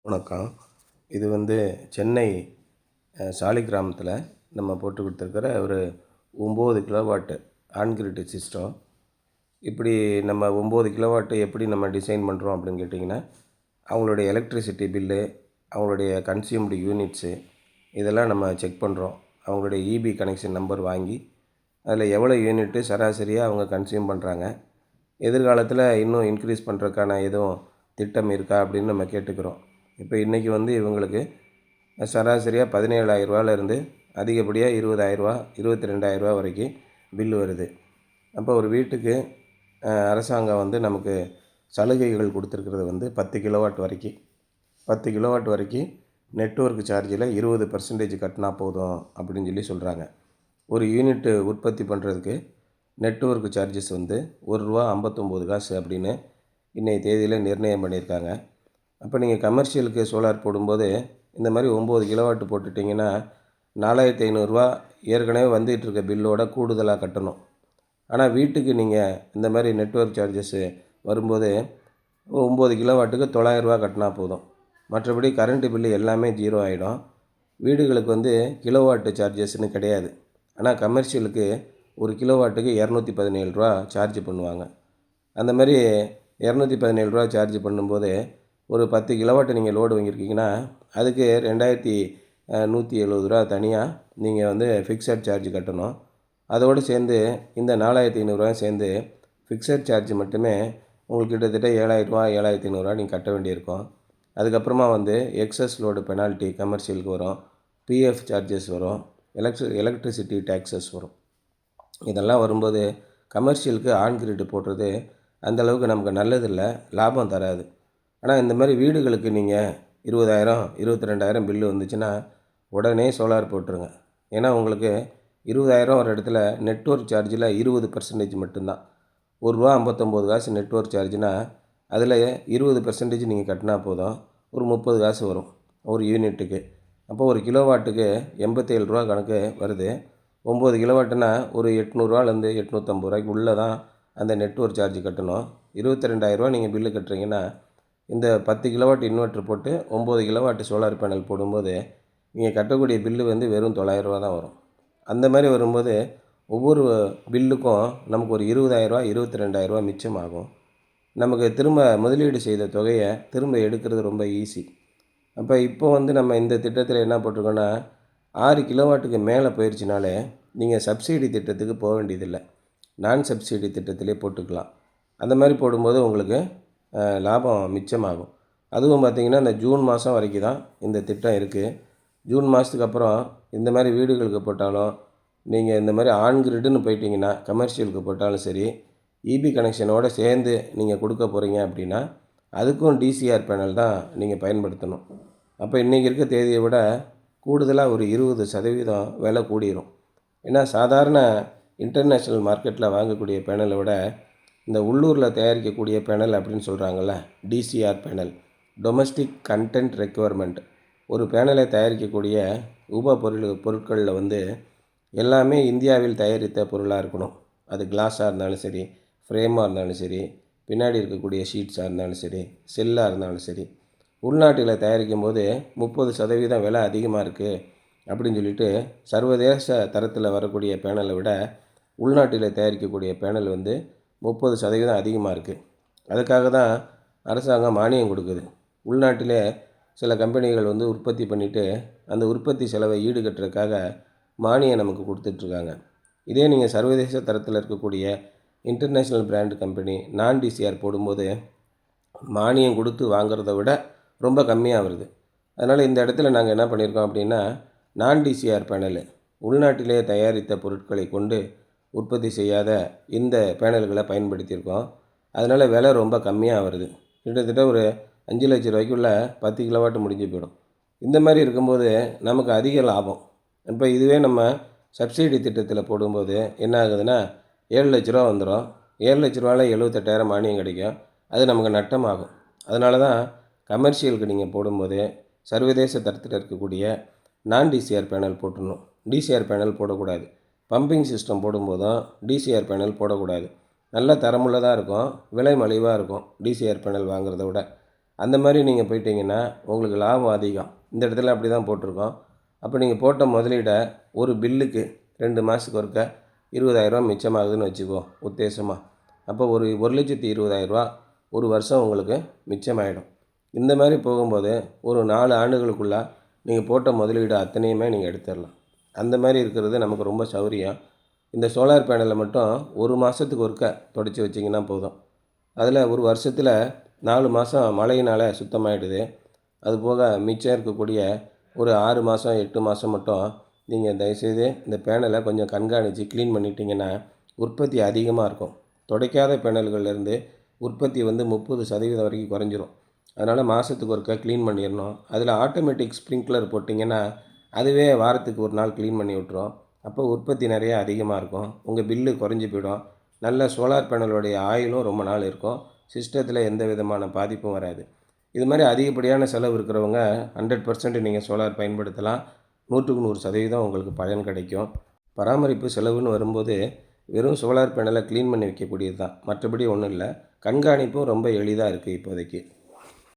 வணக்கம். இது சென்னை சாலிகிராமத்தில நம்ம போட்டு கொடுத்துருக்கிற ஒரு 9 கிலோவாட் ஆன் கிரிட் சிஸ்டம். இப்படி நம்ம 9 கிலோவாட் எப்படி நம்ம டிசைன் பண்ணுறோம் அப்படின்னு கேட்டிங்கன்னா, அவங்களுடைய எலக்ட்ரிசிட்டி பில்லு, அவங்களுடைய கன்சியூம்டு யூனிட்ஸு இதெல்லாம் நம்ம செக் பண்ணுறோம். அவங்களுடைய இபி கனெக்ஷன் நம்பர் வாங்கி, அதில் எவ்வளோ யூனிட்டு சராசரியாக அவங்க கன்சியூம் பண்ணுறாங்க, எதிர்காலத்தில் இன்னும் இன்க்ரீஸ் பண்ணுறதுக்கான எதுவும் திட்டம் இருக்கா அப்படின்னு நம்ம கேட்டுக்கிறோம். இப்போ இன்றைக்கி இவங்களுக்கு சராசரியாக 17,000 அதிகப்படியாக 20,000 22,000 வரைக்கும் பில்லு வருது. அப்போ ஒரு வீட்டுக்கு அரசாங்கம் நமக்கு சலுகைகள் கொடுத்துருக்கிறது 10 கிலோவாட் வரைக்கும் 10 கிலோவாட் வரைக்கும் நெட்வொர்க் சார்ஜில் 20% கட்டினா போதும் அப்படின்னு சொல்கிறாங்க. ஒரு யூனிட்டு உற்பத்தி பண்ணுறதுக்கு நெட்வொர்க் சார்ஜஸ் ரூ. 1.59 அப்படின்னு இன்றைய தேதியில் நிர்ணயம் பண்ணியிருக்காங்க. அப்போ நீங்கள் கமர்ஷியலுக்கு சோலார் போடும்போது இந்த மாதிரி 9 கிலோவாட் போட்டுட்டிங்கன்னா 4,500 ஏற்கனவே வந்துகிட்ருக்க பில்லோட கூடுதலாக கட்டணும். ஆனால் வீட்டுக்கு நீங்கள் இந்த மாதிரி நெட்வொர்க் சார்ஜஸ்ஸு வரும்போது 9 கிலோவாட்டுக்கு 900 கட்டினா போதும். மற்றபடி கரண்ட்டு பில்லு எல்லாமே ஜீரோ ஆகிடும். வீடுகளுக்கு கிலோவாட்டு சார்ஜஸ்ன்னு கிடையாது. ஆனால் கமர்ஷியலுக்கு ஒரு கிலோவாட்டுக்கு ரூ. 217 சார்ஜ் பண்ணுவாங்க. அந்த மாதிரி ரூ. 217 சார்ஜ் பண்ணும்போது ஒரு 10 கிலோவாட் நீங்கள் லோடு வாங்கியிருக்கீங்கன்னா அதுக்கு 2,170 தனியாக நீங்கள் ஃபிக்ஸட் சார்ஜ் கட்டணும். அதோடு சேர்ந்து இந்த 4,500 சேர்ந்து ஃபிக்ஸட் சார்ஜ் மட்டுமே உங்களுக்கு கிட்டத்தட்ட 7,000 7,500 நீங்கள் கட்ட வேண்டியிருக்கும். அதுக்கப்புறமா எக்ஸஸ் லோடு பெனால்ட்டி கமர்ஷியலுக்கு வரும், பிஎஃப் சார்ஜஸ் வரும், எலக்ட்ரிசிட்டி டேக்ஸஸ் வரும். இதெல்லாம் வரும்போது கமர்ஷியலுக்கு ஆன் கிரிட் போடுறது அந்தளவுக்கு நமக்கு நல்லதில்லை, லாபம் தராது. ஆனால் இந்த மாதிரி வீடுகளுக்கு நீங்கள் 20,000 22,000 பில்லு வந்துச்சுன்னா உடனே சோலார் போட்டுருங்க. ஏன்னா உங்களுக்கு 20,000 ஒரு இடத்துல நெட்வொர்க் சார்ஜில் 20% மட்டும்தான். ரூ. 1.59 நெட்வொர்க் சார்ஜ்னால் அதில் 20% நீங்கள் கட்டினா போதும், ஒரு 30 காசு வரும் ஒரு யூனிட்டுக்கு. அப்போ ஒரு கிலோவாட்டுக்கு 87 கணக்கு வருது. 9 கிலோவாட்டுனா ஒரு 800 850 உள்ளே தான் அந்த நெட்வொர்க் சார்ஜ் கட்டணும். 22,000 நீங்கள் பில்லு கட்டுறீங்கன்னா இந்த 10 கிலோவாட் இன்வெர்ட்ரு போட்டு 9 கிலோவாட் சோலார் பேனல் போடும்போது நீங்கள் கட்டக்கூடிய பில்லு வெறும் 900 தான் வரும். அந்த மாதிரி வரும்போது ஒவ்வொரு பில்லுக்கும் நமக்கு ஒரு 20,000 22,000 மிச்சமாகும். நமக்கு திரும்ப முதலீடு செய்த தொகையை திரும்ப எடுக்கிறது ரொம்ப ஈஸி. அப்போ இப்போ நம்ம இந்த திட்டத்தில் என்ன போட்டிருக்கோன்னா 6 கிலோவாட்டுக்கு மேலே போயிடுச்சுனாலே நீங்கள் சப்சிடி திட்டத்துக்கு போக வேண்டியதில்லை, நான் சப்சிடி திட்டத்திலே போட்டுக்கலாம். அந்த மாதிரி போடும்போது உங்களுக்கு லாபம் மிச்சமாகும். அதுவும் பார்த்திங்கன்னா இந்த ஜூன் மாதம் வரைக்கும் தான் இந்த திட்டம் இருக்குது. ஜூன் மாதத்துக்கு அப்புறம் இந்த மாதிரி வீடுகளுக்கு போட்டாலும் நீங்கள் இந்த மாதிரி ஆன் கிரிட்டுன்னு போயிட்டீங்கன்னா கமர்ஷியலுக்கு போட்டாலும் சரி, இபி கனெக்ஷனோடு சேர்ந்து நீங்கள் கொடுக்க போகிறீங்க அப்படின்னா அதுக்கும் டிசிஆர் பேனல் தான் நீங்கள் பயன்படுத்தணும். அப்போ இன்றைக்கி இருக்க தேதியை விட கூடுதலாக ஒரு 20% விலை கூடிரும். ஏன்னா சாதாரண இன்டர்நேஷ்னல் மார்க்கெட்டில் வாங்கக்கூடிய பேனலை விட இந்த உள்ளூரில் தயாரிக்கக்கூடிய பேனல் அப்படின்னு சொல்கிறாங்கள்ல, DCR panel, domestic content requirement, ஒரு பேனலை தயாரிக்கக்கூடிய பொருட்களில் எல்லாமே இந்தியாவில் தயாரித்த பொருளாக இருக்கணும். அது கிளாஸாக இருந்தாலும் சரி, ஃப்ரேமாக இருந்தாலும் சரி, பின்னாடி இருக்கக்கூடிய ஷீட்ஸாக இருந்தாலும் சரி, செல்லாக இருந்தாலும் சரி, உள்நாட்டில் தயாரிக்கும் போது 30% விலை அதிகமாக இருக்குது அப்படின்னு சொல்லிட்டு சர்வதேச தரத்தில் வரக்கூடிய பேனலை விட உள்நாட்டில் தயாரிக்கக்கூடிய பேனல் 30% அதிகமாக இருக்குது. அதுக்காக தான் அரசாங்கம் மானியம் கொடுக்குது. உள்நாட்டிலே சில கம்பெனிகள் உற்பத்தி பண்ணிவிட்டு அந்த உற்பத்தி செலவை ஈடுகட்டுறதுக்காக மானியம் நமக்கு கொடுத்துட்ருக்காங்க. இதே நீங்கள் சர்வதேச தரத்தில் இருக்கக்கூடிய இன்டர்நேஷ்னல் பிராண்டு கம்பெனி நான் டிசிஆர் போடும்போது மானியம் கொடுத்து வாங்கிறத விட ரொம்ப கம்மியாக வருது. அதனால் இந்த இடத்துல நாங்கள் என்ன பண்ணியிருக்கோம் அப்படின்னா, நான் டிசிஆர் பேனலு உள்நாட்டிலே தயாரித்த பொருட்களை கொண்டு உற்பத்தி செய்யாத இந்த பேனல்களை பயன்படுத்தியிருக்கோம். அதனால் விலை ரொம்ப கம்மியாக வருது. கிட்டத்தட்ட ஒரு 5 லட்ச ரூபாய்க்குள்ள 10 கிலோவாட் முடிஞ்சு போயிடும். இந்த மாதிரி இருக்கும்போது நமக்கு அதிக லாபம். இப்போ இதுவே நம்ம சப்சிடி திட்டத்தில் போடும்போது என்ன ஆகுதுன்னா 7 லட்ச ரூபா வந்துடும். 7 லட்ச ரூபாவில் 78,000 மானியம் கிடைக்கும். அது நமக்கு நட்டமாகும். அதனால தான் கமர்ஷியலுக்கு நீங்கள் போடும்போது சர்வதேச தரத்தில் இருக்கக்கூடிய நான் டிசிஆர் பேனல் போட்டுடணும். டிசிஆர் பேனல் போடக்கூடாது. பம்பிங் சிஸ்டம் போடும்போதும் டிசிஆர் பேனல் போடக்கூடாது. நல்ல தரமுள்ளதாக இருக்கும், விலை மலிவாக இருக்கும் டிசிஆர் பேனல் வாங்குறத விட. அந்த மாதிரி நீங்கள் போயிட்டீங்கன்னா உங்களுக்கு லாபம் அதிகம். இந்த இடத்துல அப்படி தான் போட்டிருக்கோம். அப்போ நீங்கள் போட்ட முதலீடை ஒரு பில்லுக்கு 2 மாதத்துக்கு ஒருக்க ரூ. 20,000 மிச்சமாகுதுன்னு வச்சுக்குவோம் உத்தேசமாக. அப்போ ஒரு 1,20,000 ஒரு வருஷம் உங்களுக்கு மிச்சமாயிடும். இந்த மாதிரி போகும்போது ஒரு 4 ஆண்டுகளுக்குள்ள நீங்கள் போட்ட முதலீடு அத்தனையுமே நீங்கள் எடுத்துடலாம். அந்த மாதிரி இருக்கிறது நமக்கு ரொம்ப சௌரியம். இந்த சோலார் பேனலை மட்டும் ஒரு மாதத்துக்கு ஒருக்க துடைச்சி வச்சிங்கன்னா போதும். அதில் ஒரு வருஷத்தில் 4 மாதம் மழையினால் சுத்தமாயிடுது. அதுபோக மிச்சம் இருக்கக்கூடிய ஒரு 6 மாதம் 8 மாதம் மட்டும் நீங்கள் தயவுசெய்து இந்த பேனலை கொஞ்சம் கண்காணித்து க்ளீன் பண்ணிட்டீங்கன்னா உற்பத்தி அதிகமாக இருக்கும். துடைக்காத பேனல்கள்லேருந்து உற்பத்தி வந்து 30% வரைக்கும் குறைஞ்சிரும். அதனால் மாதத்துக்கு ஒருக்கா க்ளீன் பண்ணிடணும். அதில் ஆட்டோமேட்டிக் ஸ்ப்ரிங்க்லர் போட்டிங்கன்னா அதுவே வாரத்துக்கு ஒரு நாள் க்ளீன் பண்ணி விட்டுரும். அப்போ உற்பத்தி நிறைய அதிகமாக இருக்கும். உங்கள் பில்லு குறைஞ்சி போயிடும். நல்ல சோலார் பேனலுடைய ஆயுளும் ரொம்ப நாள் இருக்கும். சிஸ்டத்தில் எந்த விதமான பாதிப்பும் வராது. இது மாதிரி அதிகப்படியான செலவு இருக்கிறவங்க 100% நீங்கள் சோலார் பயன்படுத்தலாம். 100க்கு 100% உங்களுக்கு பலன் கிடைக்கும். பராமரிப்பு செலவுன்னு வரும்போது வெறும் சோலார் பேனலை க்ளீன் பண்ணி வைக்கக்கூடியது தான். மற்றபடி ஒன்றும் இல்லை. கண்காணிப்பும் ரொம்ப எளிதாக இருக்குது இப்போதைக்கு.